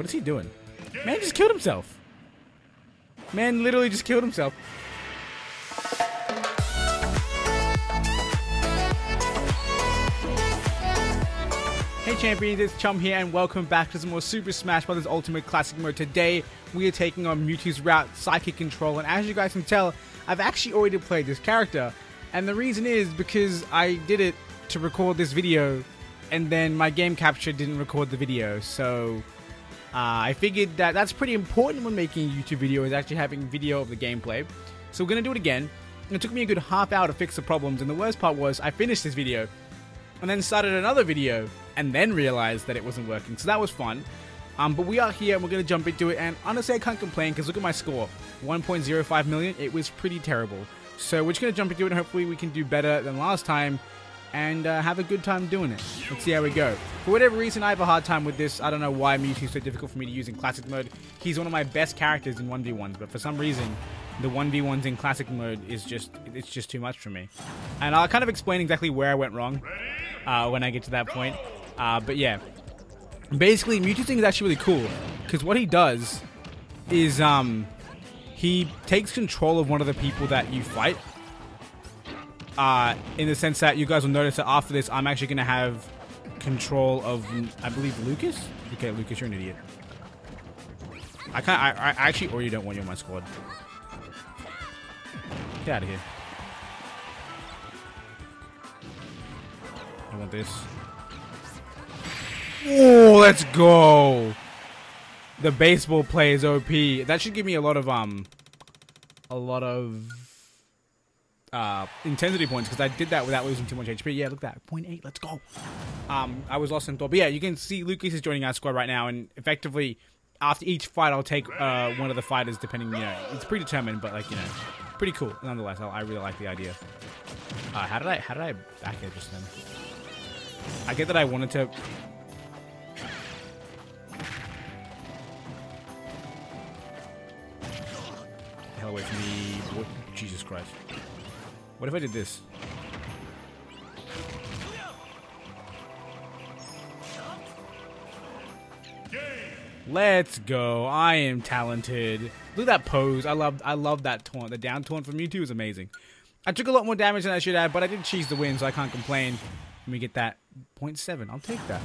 What is he doing? Man just killed himself. Man literally just killed himself. Hey champions, it's Chum here and welcome back to some more Super Smash Bros. Ultimate Classic Mode. Today, we are taking on Mewtwo's route, Psychic Control, and as you guys can tell, I've actually already played this character. And the reason is because I did it to record this video, and then my game capture didn't record the video, so I figured that that's pretty important when making a YouTube video, is actually having video of the gameplay. So we're going to do it again. And it took me a good half hour to fix the problems, and the worst part was I finished this video, and then started another video, and then realized that it wasn't working. So that was fun. But we are here, and we're going to jump into it, and honestly I can't complain, because look at my score. 1.05 million, it was pretty terrible. So we're just going to jump into it, and hopefully we can do better than last time, and have a good time doing it. Let's see how we go. For whatever reason, I have a hard time with this. I don't know why Mewtwo is so difficult for me to use in Classic Mode. He's one of my best characters in 1v1s, but for some reason, the 1v1s in Classic Mode is it's just too much for me. And I'll kind of explain exactly where I went wrong when I get to that point. But yeah, basically Mewtwo's thing is actually really cool, because what he does is he takes control of one of the people that you fight. In the sense that you guys will notice that after this, I'm actually going to have control of, I believe, Lucas? Okay, Lucas, you're an idiot. I actually already don't want you on my squad. Get out of here. I want this. Oh, let's go! The baseball play is OP. That should give me a lot of intensity points, because I did that without losing too much HP. Yeah, look at that. 0.8, let's go. I was lost in thought. But yeah, you can see Lucas is joining our squad right now, and effectively, after each fight, I'll take one of the fighters, depending, you know, it's predetermined, but like, you know, pretty cool. Nonetheless, I really like the idea. How did I back it just then? I get that I wanted to... The hell away from me. What? Jesus Christ. What if I did this? Let's go. I am talented. Look at that pose. I love that taunt. The down taunt from Mewtwo is amazing. I took a lot more damage than I should have, but I did cheese the win, so I can't complain. Let me get that 0.7. I'll take that.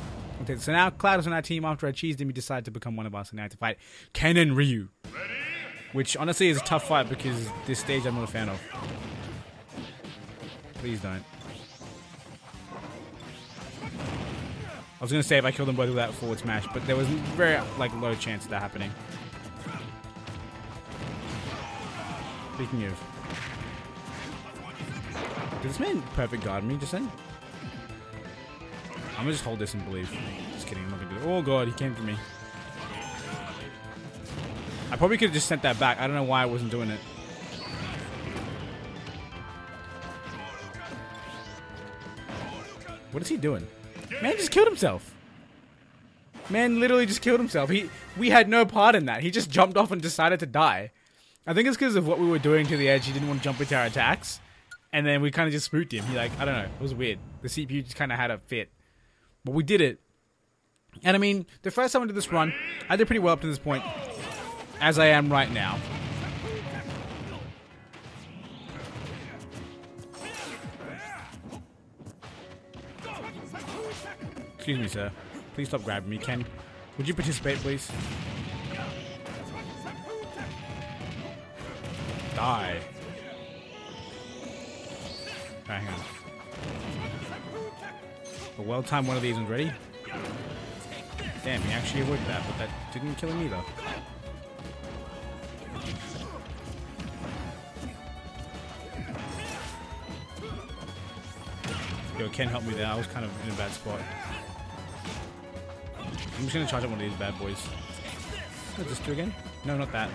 So now Cloud is on our team. After I cheesed him, he decided to become one of us, and now I have to fight Ken and Ryu. Which honestly is a tough fight, because this stage I'm not a fan of. Please don't. I was gonna say if I killed them both without forward smash, but there was very low chance of that happening. Speaking of, did this man perfect guard me just then? I'm gonna just hold this and believe. Just kidding, I'm not gonna do it. Oh god, he came for me. I probably could have just sent that back. I don't know why I wasn't doing it. What is he doing? Man just killed himself. Man literally just killed himself. We had no part in that. He just jumped off and decided to die. I think it's because of what we were doing to the edge. He didn't want to jump into our attacks. And then we kind of just spooked him. He I don't know. It was weird. The CPU just kind of had a fit. But we did it. And I mean, the first time I did this run, I did pretty well up to this point. As I am right now. Excuse me, sir. Please stop grabbing me. Ken, would you participate, please? Die. Alright, hang on. A well-timed one of these ones ready. Damn, he actually avoided that, but that didn't kill him either. Yo, Ken helped me there. I was kind of in a bad spot. I'm just gonna charge up one of these bad boys. What's this do again? No, not that.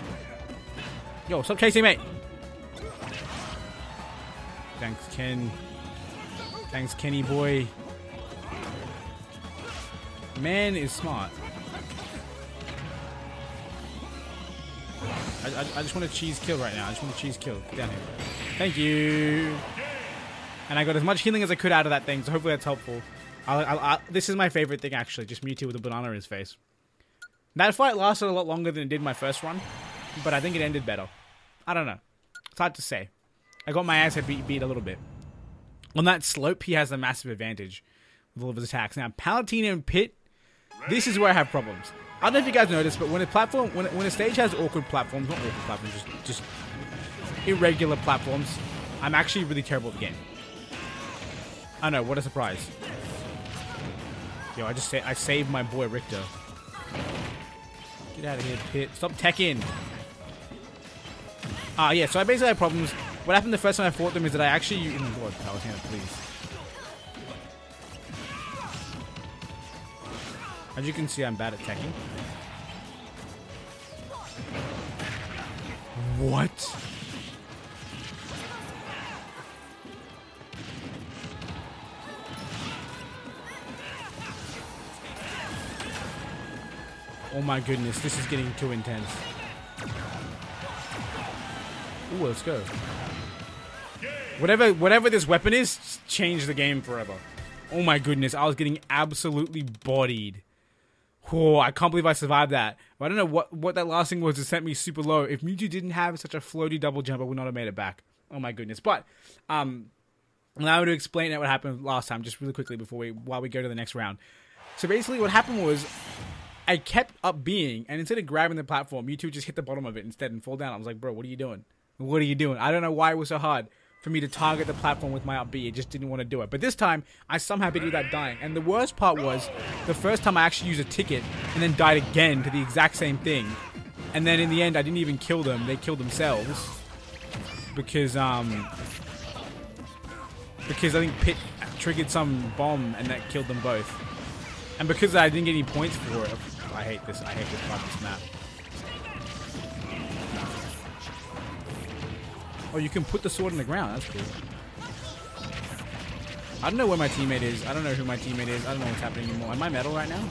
Yo, stop chasing me! Thanks, Ken. Thanks, Kenny boy. Man is smart. I just want to cheese kill right now. I just want to cheese kill. Get down here. Thank you. And I got as much healing as I could out of that thing, so hopefully that's helpful. This is my favorite thing, actually. Just Mewtwo with a banana in his face. That fight lasted a lot longer than it did my first run, but I think it ended better. I don't know. It's hard to say. I got my ass beat a little bit. On that slope, he has a massive advantage with all of his attacks. Now, Palutena and Pit, this is where I have problems. I don't know if you guys noticed, but when a stage has awkward platforms, not awkward platforms, just irregular platforms, I'm actually really terrible at the game. I know, what a surprise. Yo, I saved my boy Richter. Get out of here, Pit. Stop teching. Yeah, so I basically had problems. What happened the first time I fought them is that I actually... Oh, Lord, Palutena, please. As you can see, I'm bad at teching. What? Oh my goodness, this is getting too intense. Ooh, let's go. Whatever this weapon is, changed the game forever. Oh my goodness, I was getting absolutely bodied. Oh, I can't believe I survived that. I don't know what that last thing was that sent me super low. If Mewtwo didn't have such a floaty double jump, I would not have made it back. Oh my goodness. But, allow me to explain what happened last time, just really quickly while we go to the next round. So basically what happened was, I kept up being, and instead of grabbing the platform, Mewtwo just hit the bottom of it instead and fall down. I was like, bro, what are you doing? What are you doing? I don't know why it was so hard for me to target the platform with my up B. It just didn't want to do it. But this time, I somehow beat it without dying. And the worst part was, the first time I actually used a ticket, and then died again to the exact same thing. And then in the end, I didn't even kill them. They killed themselves. Because I think Pit triggered some bomb, and that killed them both. And because I didn't get any points for it, I hate this part of this map. Oh, you can put the sword in the ground. That's cool. I don't know where my teammate is. I don't know who my teammate is. I don't know what's happening anymore. Am I metal right now?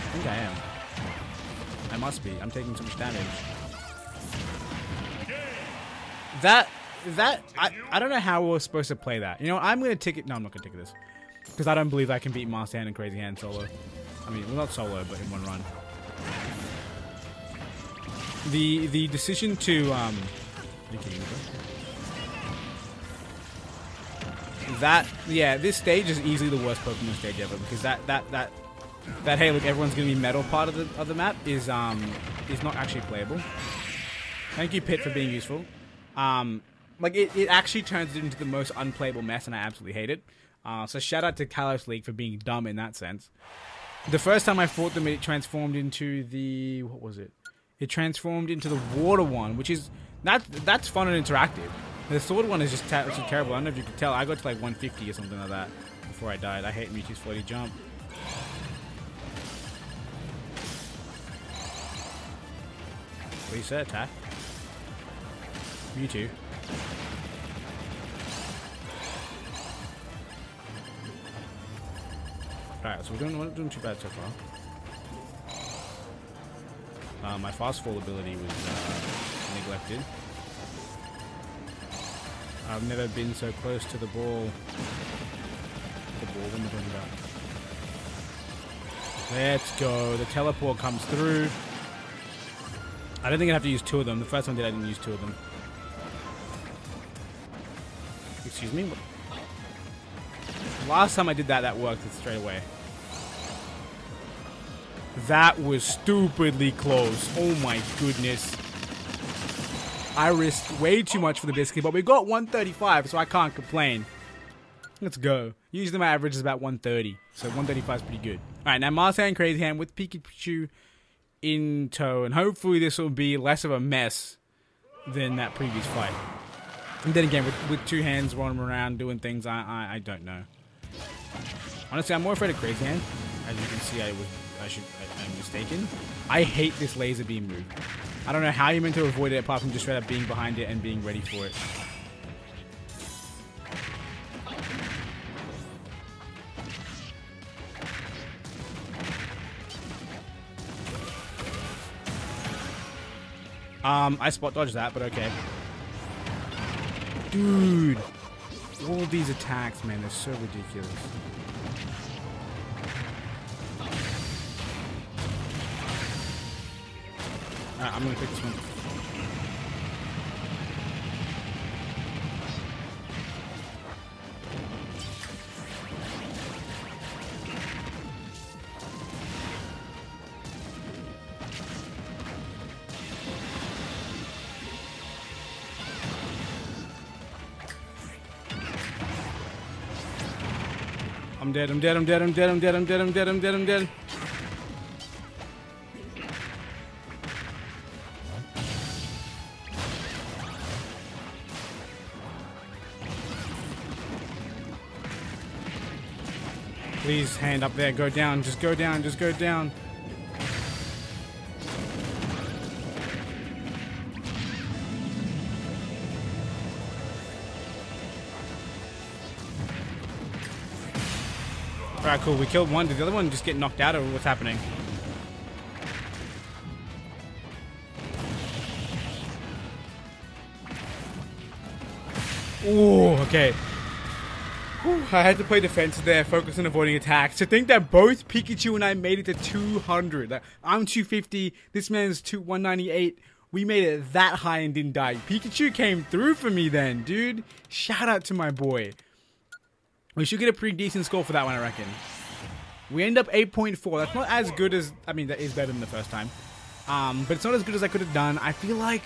I think I am. I must be. I'm taking so much damage. I don't know how we're supposed to play that. You know, I'm going to ticket... No, I'm not going to ticket this. Because I don't believe I can beat Master Hand and Crazy Hand solo. I mean, well, not solo, but in one run. The decision to this stage is easily the worst Pokemon stage ever, because that hey look, everyone's gonna be metal part of the map is not actually playable. Thank you, Pit, for being useful. Like it actually turns it into the most unplayable mess, and I absolutely hate it. So shout out to Kalos League for being dumb in that sense. The first time I fought them, it transformed into the... What was it? It transformed into the water one, which is... That's fun and interactive. The sword one is just terrible. I don't know if you could tell. I got to like 150 or something like that before I died. I hate Mewtwo's floaty jump. What do you say, attack? Mewtwo. Alright, so we're not doing too bad so far. My fast fall ability was neglected. I've never been so close to the ball. What am I talking about? Let's go. The teleport comes through. I don't think I have to use two of them. The first time I didn't use two of them. Excuse me? Last time I did that worked straight away. That was stupidly close. Oh my goodness. I risked way too much for the biscuit, but we got 135, so I can't complain. Let's go. Usually my average is about 130, so 135 is pretty good. Alright, now Master Hand, Crazy Hand with Pikachu in tow, and hopefully this will be less of a mess than that previous fight. And then again, with two hands running around doing things, I don't know. Honestly, I'm more afraid of Crazy Hand. As you can see, I'm mistaken. I hate this laser beam move. I don't know how you're meant to avoid it apart from just straight up being behind it and being ready for it. I spot dodged that, but okay. Dude, all of these attacks, man, they're so ridiculous. Alright, I'm gonna pick this one. I'm dead, I'm dead, I'm dead, I'm dead, I'm dead, I'm dead, I'm dead, I'm dead, I'm dead. Please, hand up there, go down, just go down, just go down. Alright, cool. We killed one. Did the other one just get knocked out, or what's happening? Ooh, okay. Whew, I had to play defense there, focus on avoiding attacks. To think that both Pikachu and I made it to 200. Like, I'm 250, this man's 198. We made it that high and didn't die. Pikachu came through for me then, dude. Shout out to my boy. We should get a pretty decent score for that one, I reckon. We end up 8.4. That's not as good as... I mean, that is better than the first time. But it's not as good as I could have done. I feel like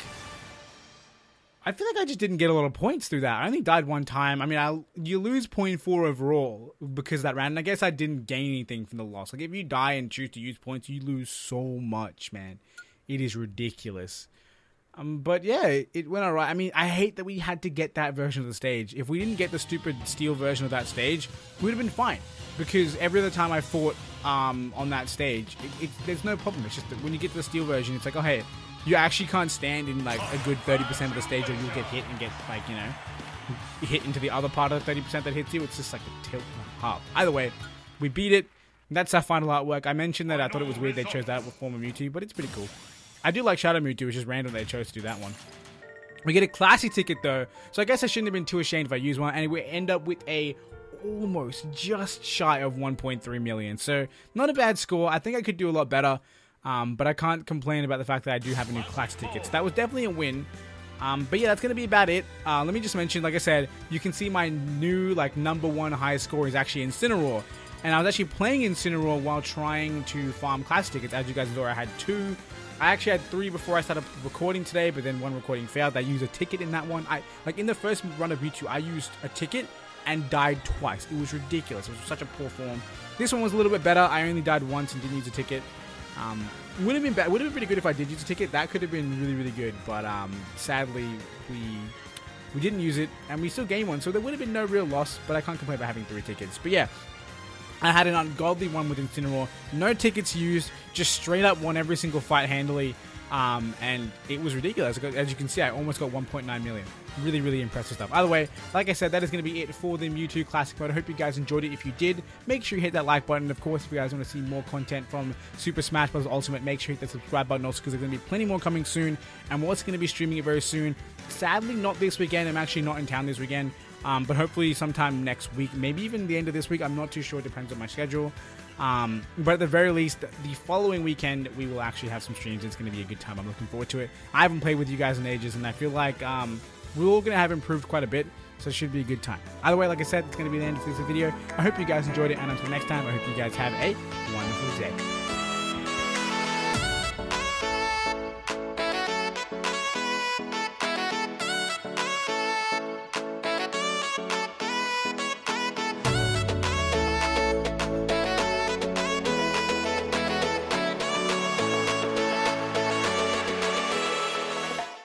I just didn't get a lot of points through that. I only died one time. I mean, you lose 0.4 overall because of that round. And I guess I didn't gain anything from the loss. Like, if you die and choose to use points, you lose so much, man. It is ridiculous. But yeah, it went alright. I mean, I hate that we had to get that version of the stage. If we didn't get the stupid steel version of that stage, we would have been fine. Because every other time I fought on that stage, there's no problem. It's just that when you get to the steel version, it's like, oh hey, you actually can't stand in like a good 30% of the stage, or you'll get hit and get like, you know, hit into the other part of the 30% that hits you. It's just like a tilt and a half. Either way, we beat it. That's our final artwork. I mentioned that I thought it was weird they chose that with form of Mewtwo, but it's pretty cool. I do like Shadow Mewtwo, which is random they chose to do that one. We get a classy ticket though, so I guess I shouldn't have been too ashamed if I use one, and we end up with a almost just shy of 1.3 million. So not a bad score. I think I could do a lot better, but I can't complain about the fact that I do have a new class ticket. So that was definitely a win. But yeah, that's going to be about it. Let me just mention, like I said, you can see my new like #1 highest score is actually Incineroar. And I was actually playing Incineroar while trying to farm class tickets. As you guys know, I had 2. I actually had 3 before I started recording today, but then one recording failed. I used a ticket in that one. Like in the first run of Mewtwo, I used a ticket and died twice. It was ridiculous. It was such a poor form. This one was a little bit better. I only died once and didn't use a ticket. Would have been bad. Would have been pretty good if I did use a ticket. That could have been really, really good. But sadly, we didn't use it, and we still gained one. So there would have been no real loss. But I can't complain about having 3 tickets. But yeah. I had an ungodly one with Incineroar. No tickets used. Just straight up won every single fight handily. And it was ridiculous. As you can see, I almost got 1.9 million. Really, really impressive stuff. Either way, like I said, that is going to be it for the Mewtwo Classic mode. I hope you guys enjoyed it. If you did, make sure you hit that like button. Of course, if you guys want to see more content from Super Smash Bros. Ultimate, make sure you hit the subscribe button also, because there's going to be plenty more coming soon. And we're also going to be streaming it very soon. Sadly, not this weekend. I'm actually not in town this weekend. But hopefully sometime next week, maybe even the end of this week. I'm not too sure. It depends on my schedule. But at the very least, the following weekend, we will actually have some streams. It's going to be a good time. I'm looking forward to it. I haven't played with you guys in ages, and I feel like we're all going to have improved quite a bit. So it should be a good time. Either way, like I said, it's going to be the end of this video. I hope you guys enjoyed it. And until next time, I hope you guys have a wonderful day.